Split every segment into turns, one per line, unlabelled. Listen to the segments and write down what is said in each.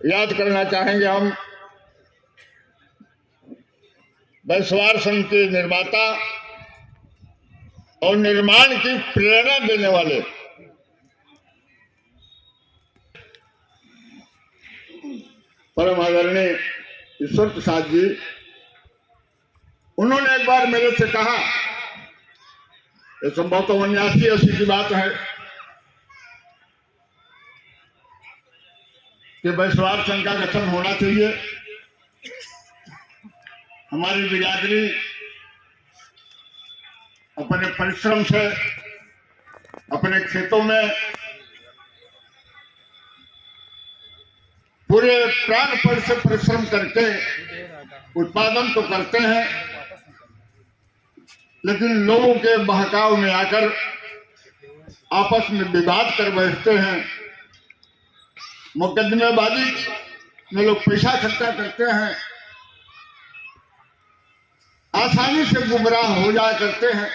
याद करना चाहेंगे हम बैसवार संघ के निर्माता और निर्माण की प्रेरणा देने वाले परम आदरणीय ईश्वर प्रसाद जी। उन्होंने एक बार मेरे से कहा, ये संभवतः 79-80 की बात है, कि बैसवार संघ का गठन होना चाहिए। हमारी बिरादरी अपने परिश्रम से अपने खेतों में पूरे प्राणपण से परिश्रम करके उत्पादन तो करते हैं, लेकिन लोगों के बहकाव में आकर आपस में विवाद कर बैठते हैं। मुकदमेबाजी में लोग पैसा इकट्ठा करते हैं, आसानी से गुमराह हो जाया करते हैं।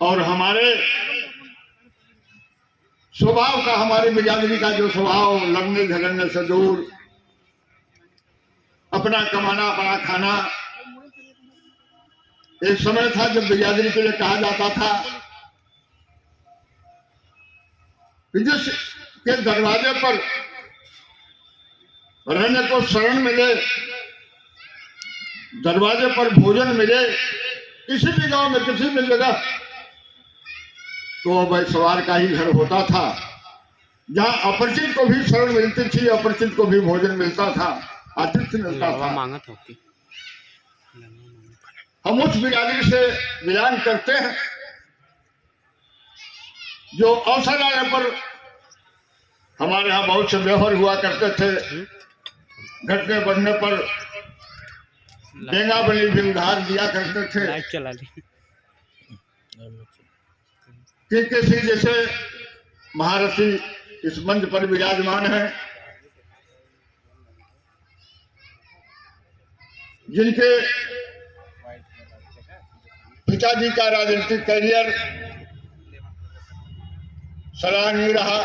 और हमारे स्वभाव का, हमारी बिरादरी का जो स्वभाव, लड़ने झगड़ने से दूर, अपना कमाना अपना खाना। एक समय था जब बिरादरी के लिए कहा जाता था कि जिसके दरवाजे पर रहने को शरण मिले, दरवाजे पर भोजन मिले, किसी भी गांव में किसी भी जगह, तो बैसवार का ही घर होता था, जहां अपरिचित को भी शरण मिलती थी, अपरिचित को भी भोजन मिलता था, आतिथ्य मिलता था। हम उस बिरादरी से बिलोंग करते हैं जो अवसर आने पर हमारे यहाँ बहुत से व्यवहार हुआ करते थे। घटने बढ़ने पर देंगा बनी भी उधार दिया करते थे। किसी जैसे महारथी इस मंच पर विराजमान है, जिनके पिताजी का राजनीतिक करियर सराहनीय रहा।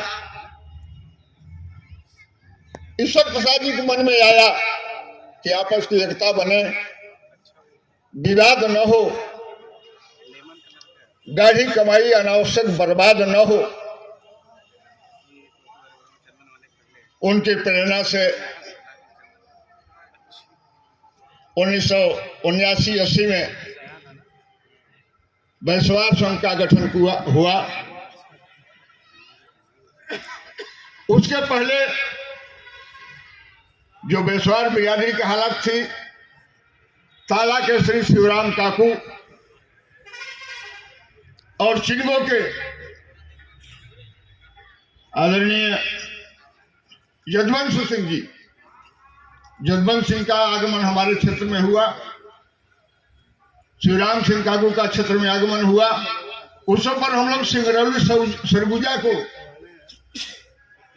ईश्वर प्रसाद जी के मन में आया कि आपस की एकता बने, विवाद न हो, गाढ़ी कमाई अनावश्यक बर्बाद न हो। उनकी प्रेरणा से 1979-80 में बैसवार संघ का गठन हुआ। उसके पहले जो बैसवार बिरादरी की हालत थी, ताला के श्री शिवराम काकू और चिंगो के आदरणीय यदुवंश सिंह जी, यदुवंश सिंह का आगमन हमारे क्षेत्र में हुआ, शिवराम सिंह काकू का क्षेत्र में आगमन हुआ। उस पर हम लोग सिंगरौली सरगुजा को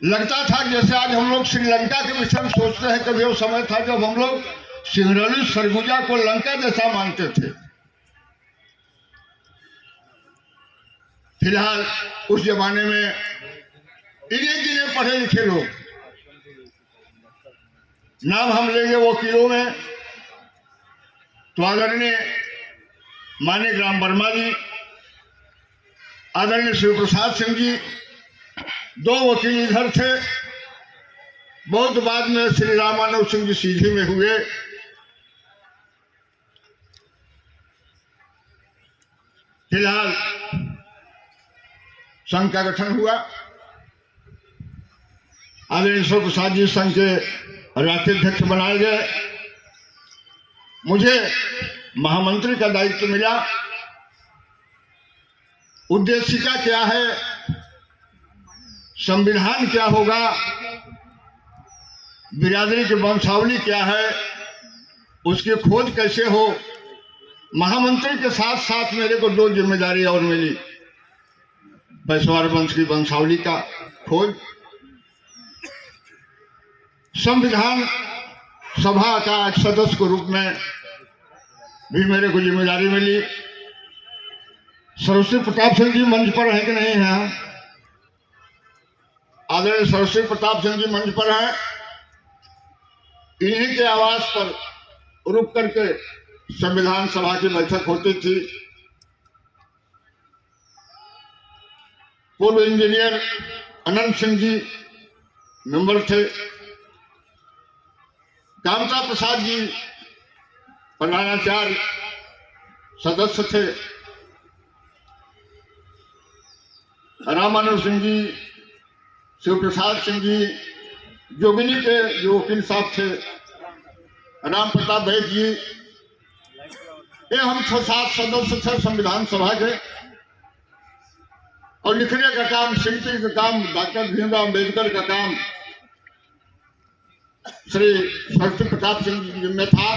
लगता था जैसे आज हम लोग श्रीलंका के विषय में सोचते हैं। कभी वो समय था जब हम लोग सिंगरौली सरगुजा को लंका जैसा मानते थे। फिलहाल उस जमाने में इन्हें गिने पढ़े लिखे लोग, नाम हम लेंगे वकीलों में तो आदरणीय मानिक राम वर्मा जी, आदरणीय शिव प्रसाद सिंह जी, 2 वकील इधर थे। बहुत बाद में श्री रामानव सिंह जी सीधी में हुए। फिलहाल संघ का गठन हुआ। आदरणीय ईश्वर प्रसाद जी संघ के राष्ट्रीय अध्यक्ष बनाए गए। मुझे महामंत्री का दायित्व मिला। उद्देशिका क्या है, संविधान क्या होगा, बिरादरी की वंशावली क्या है, उसकी खोज कैसे हो। महामंत्री के साथ साथ मेरे को 2 जिम्मेदारी और मिली। बैसवार वंश की वंशावली का खोज, संविधान सभा का एक सदस्य के रूप में भी मेरे को जिम्मेदारी मिली। सरस्वती प्रताप सिंह जी मंच पर है कि नहीं है? आदरणीय सरस्वती प्रताप सिंह जी मंच पर हैं। इन्हीं के आवास पर रुक करके संविधान सभा की बैठक होती थी। पूर्व इंजीनियर अनंत सिंह जी मेंबर थे। कामता प्रसाद जी प्रधानाचार्य सदस्य थे। रामानुज सिंह जी, शिव प्रसाद सिंह जी, जोगिनी के जो वकील साहब थे, राम प्रताप वैद जी, ये हम 6-7 सदस्य थे संविधान सभा के। और लिखने का काम, शिल्पी का काम डॉक्टर भीमराव अम्बेडकर का काम श्री सरस्वती प्रताप सिंह जी में था।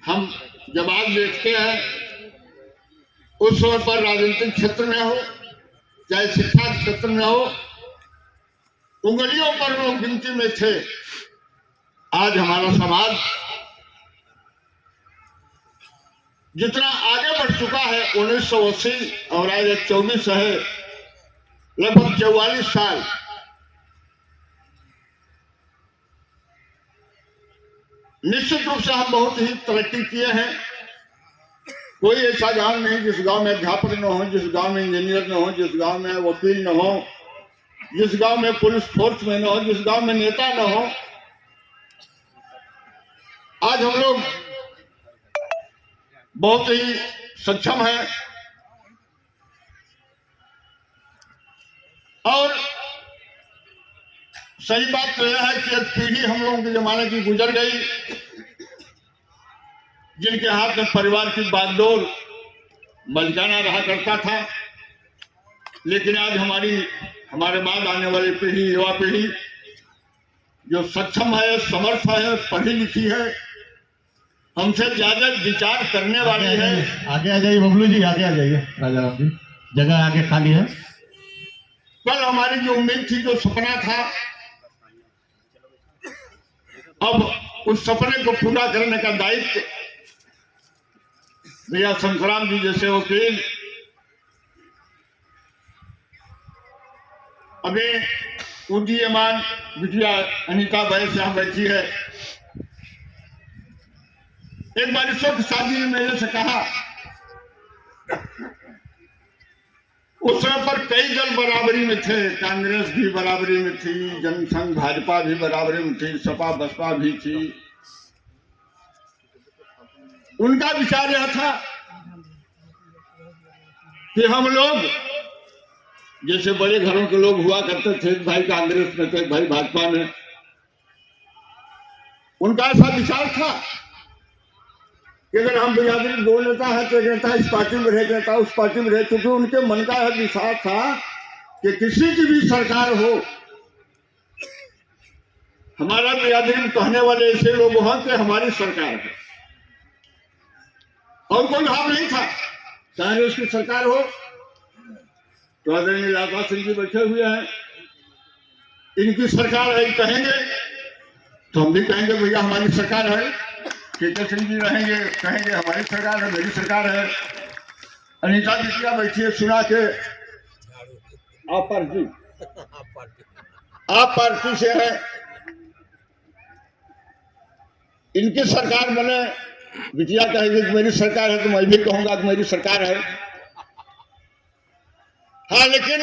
हम जब आज देखते हैं उस समय पर राजनीतिक क्षेत्र में हो चाहे शिक्षा क्षेत्र में हो, उंगलियों पर लोग गिनती में थे। आज हमारा समाज जितना आगे बढ़ चुका है, 1980 और आज 24 है, लगभग 44 साल। निश्चित रूप से हम बहुत ही तरक्की किए हैं। कोई ऐसा गांव नहीं जिस गांव में अध्यापक न हो, जिस गांव में इंजीनियर न हो, जिस गांव में वकील न हो, जिस गांव में पुलिस फोर्स में न हो, जिस गांव में नेता न हो। आज हम लोग बहुत ही सक्षम हैं। और सही बात तो यह है कि एक पीढ़ी हम लोगों के जमाने की गुजर गई, जिनके हाथ में परिवार की बागडोर मलिकाना रहा करता था। लेकिन आज हमारे बाद आने वाली पीढ़ी, युवा पीढ़ी जो सक्षम है, समर्थ है, पढ़ी लिखी है, हमसे ज्यादा विचार करने वाली है।
आगे आ जाइए बबलू जी, आगे आ जाइए। राजा राम जी, जगह आगे खाली है।
कल हमारी जो उम्मीद थी, जो सपना था, अब उस सपने को पूरा करने का दायित्व भैया शंकराम जी जैसे वकील, अभी उदीयमान बिटिया अनीता वैद यहाँ बैठी है। एक बार ईश्वर प्रसाद जी ने मेरे से कहा, उस समय पर कई दल बराबरी में थे, कांग्रेस भी बराबरी में थी, जनसंघ भाजपा भी बराबरी में थी, सपा बसपा भी थी। उनका विचार यह था कि हम लोग जैसे बड़े घरों के लोग हुआ करते थे, एक भाई कांग्रेस में थे, एक भाई भाजपा में, उनका ऐसा विचार था कि अगर हम बिरादरी दो नेता है तो एक नेता इस पार्टी में रहे, नेता उस पार्टी में रहे। क्योंकि उनके मन का यह विचार था कि किसी की भी सरकार हो, हमारा बिरादरी में कहने वाले ऐसे लोग हों कि हमारी सरकार है। और कोई भाव नहीं था, कांग्रेस की सरकार हो तो आदरणीय लालता सिंह जी बैठे हुए हैं, इनकी सरकार है कहेंगे तो हम भी कहेंगे भैया हमारी सरकार है। केके सिंह जी रहेंगे, कहेंगे हमारी सरकार है, मेरी सरकार है। अनीता बिटिया बैठी है, सुना के आप पार्टी से है, इनकी सरकार बने। बिटिया कहेगी कि मेरी सरकार है, तो मैं भी कहूंगा कि मेरी सरकार है। हाँ, लेकिन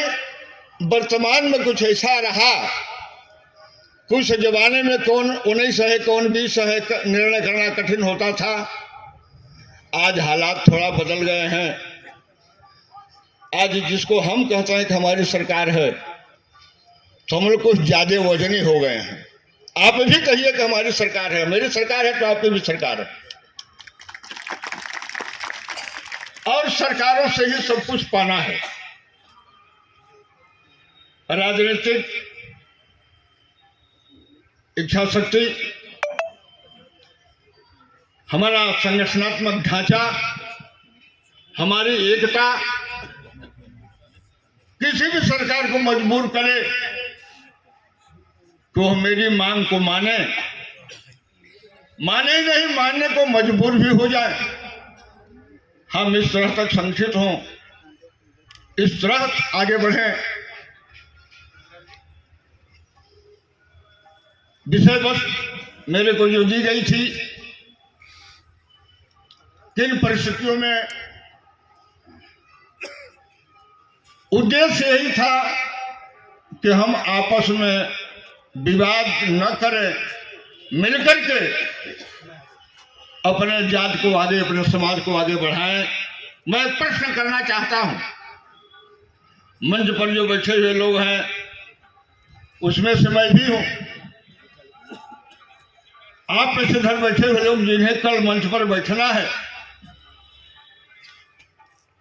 वर्तमान में कुछ ऐसा रहा, कुछ जमाने में कौन 19 है कौन 20 है निर्णय करना कठिन होता था। आज हालात थोड़ा बदल गए हैं। आज जिसको हम कहते हैं कि हमारी सरकार है, तो हम लोग कुछ ज्यादा वजनी हो गए हैं। आप भी कहिए कि हमारी सरकार है, मेरी सरकार है, तो आपकी भी सरकार है। और सरकारों से ही सब कुछ पाना है। राजनीतिक इच्छा शक्ति, हमारा संगठनात्मक ढांचा, हमारी एकता किसी भी सरकार को मजबूर करे तो मेरी मांग को माने ही नहीं, मानने को मजबूर भी हो जाए। हम इस तरह तक संगठित हों इस तरह आगे बढ़े। विषय वस्तु मेरे को जो दी गई थी, किन परिस्थितियों में, उद्देश्य यही था कि हम आपस में विवाद न करें, मिलकर के अपने जात को आगे, अपने समाज को आगे बढ़ाएं। मैं एक प्रश्न करना चाहता हूं, मंच पर जो बैठे हुए लोग हैं उसमें से मैं भी हूं, आप में से इधर बैठे हुए लोग जिन्हें कल मंच पर बैठना है,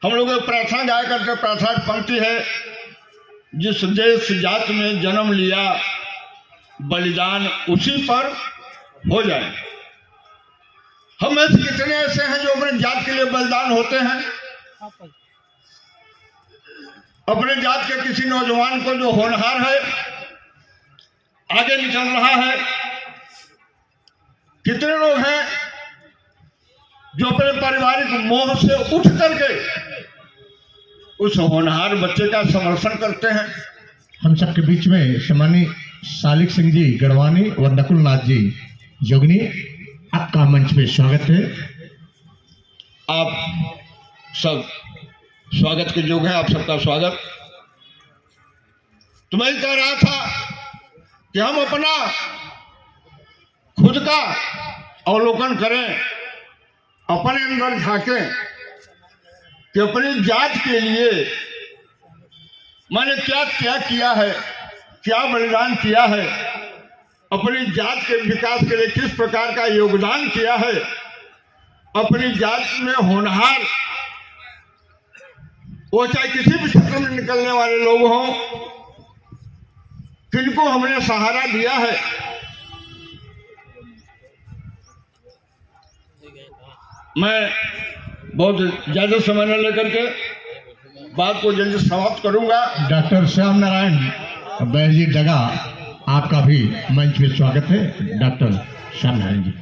हम लोग एक प्रार्थना गाया करके, प्रार्थना की पंक्ति है, जिस देश जात में जन्म लिया बलिदान उसी पर हो जाए। हम में से कितने ऐसे हैं जो अपने जात के लिए बलिदान होते हैं? अपने जात के किसी नौजवान को जो होनहार है, आगे निकल रहा है, कितने लोग हैं जो अपने पारिवारिक मोह से उठ करके उस होनहार बच्चे का समर्थन करते हैं।
हम सबके बीच में सम्मानित सालिक सिंह जी गढ़वानी और नकुल नाथ जी जोगनी, आपका मंच पे स्वागत है।
आप सब स्वागत के योग्य हैं, आप सबका स्वागत। तो मैं कह रहा था कि हम अपना खुद का अवलोकन करें, अपने अंदर झांकें कि अपनी जात के लिए मैंने क्या क्या किया है, क्या बलिदान किया है, अपनी जात के विकास के लिए किस प्रकार का योगदान किया है, अपनी जात में होनहार, वो चाहे किसी भी क्षेत्र में निकलने वाले लोग हों, किनको हमने सहारा दिया है। मैं बहुत ज्यादा समय न लेकर के बात को जल्दी समाप्त करूंगा।
डॉक्टर श्याम नारायण बैर जी डगा, आपका भी मंच पे स्वागत है। डॉक्टर श्याम नारायण जी।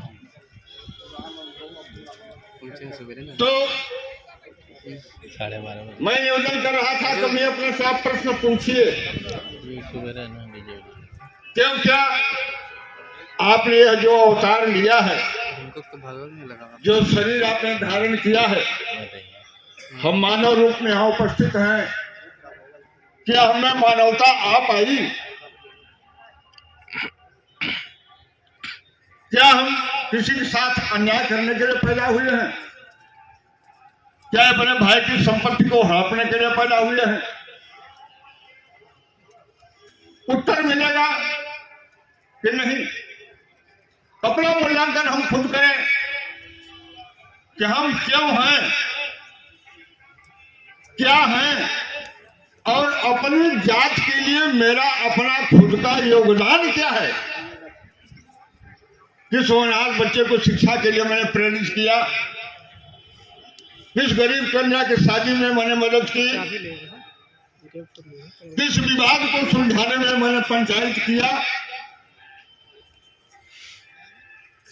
तो मैं निवेदन कर रहा था, कभी अपने से आप प्रश्न पूछिए, क्यों क्या आपने यह जो अवतार लिया है, जो शरीर आपने धारण किया है, हम मानव रूप में यहाँ उपस्थित हैं, क्या हमें मानवता आ पाई? क्या हम किसी के साथ अन्याय करने के लिए पैदा हुए हैं? क्या अपने भाई की संपत्ति को हड़पने के लिए पैदा हुए हैं? उत्तर मिलेगा कि नहीं। अपना मूल्यांकन हम खुद करें कि हम क्यों हैं, क्या हैं, और अपनी जात के लिए मेरा अपना खुद का योगदान क्या है। किस होनहार बच्चे को शिक्षा के लिए मैंने प्रेरित किया, किस गरीब कन्या की शादी में मैंने मदद की, किस विवाद को सुलझाने में मैंने पंचायत किया।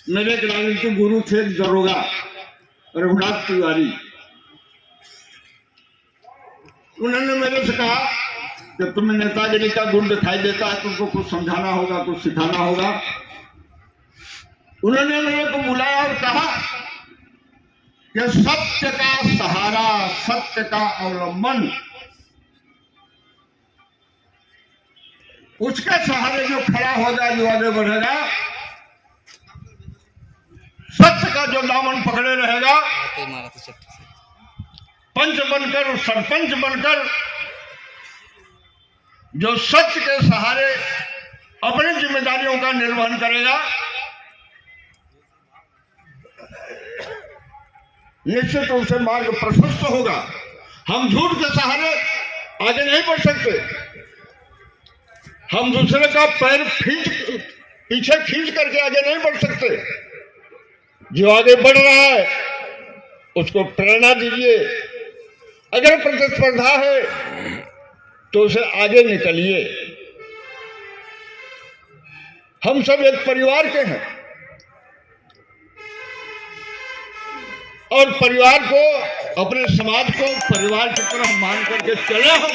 मेरे एक राजनीतिक गुरु थे दरोगा रघुनाथ तिवारी, उन्होंने मेरे से कहा कि तुम्हें नेतागिरी का गुण दिखाई देता है, तुमको कुछ समझाना होगा, कुछ सिखाना होगा। उन्होंने मेरे को बुलाया और कहा कि सत्य का सहारा, सत्य का अवलंबन, उसके सहारे जो खड़ा होगा, जो आगे बढ़ेगा, सत्य का जो दामन पकड़े रहेगा, पंच बनकर, सरपंच बनकर, जो सत्य के सहारे अपनी जिम्मेदारियों का निर्वहन करेगा, निश्चित रूप से मार्ग प्रशस्त होगा। हम झूठ के सहारे आगे नहीं बढ़ सकते। हम दूसरे का पैर पीछे खींच करके आगे नहीं बढ़ सकते। जो आगे बढ़ रहा है उसको प्रेरणा दीजिए। अगर प्रतिस्पर्धा है तो उसे आगे निकलिए। हम सब एक परिवार के हैं। और परिवार को, अपने समाज को परिवार की तरह मान करके चले हम।